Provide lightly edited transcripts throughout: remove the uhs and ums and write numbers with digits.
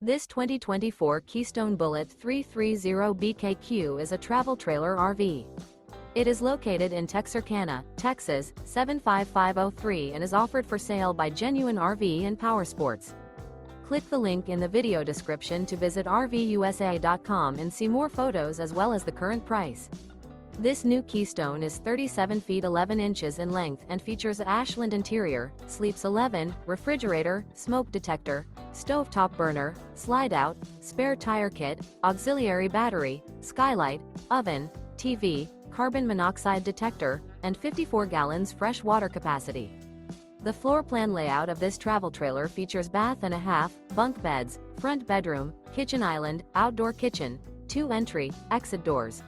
This 2024 Keystone Bullet 330BKQ is a travel trailer RV. It is located in Texarkana, Texas, 75503 and is offered for sale by Genuine RV and Powersports. Click the link in the video description to visit RVUSA.com and see more photos as well as the current price. This new Keystone is 37 feet 11 inches in length and features an Ashland interior, sleeps 11, refrigerator, smoke detector, stovetop burner, slide-out, spare tire kit, auxiliary battery, skylight, oven, TV, carbon monoxide detector, and 54 gallons fresh water capacity. The floor plan layout of this travel trailer features bath and a half, bunk beds, front bedroom, kitchen island, outdoor kitchen, 2 entry, exit doors.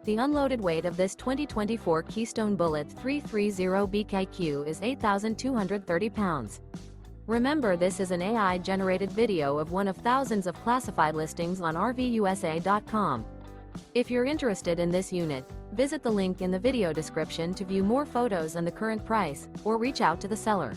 The unloaded weight of this 2024 Keystone Bullet 330BKQ is 8,230 pounds. Remember, this is an AI-generated video of one of thousands of classified listings on RVUSA.com. If you're interested in this unit, visit the link in the video description to view more photos and the current price, or reach out to the seller.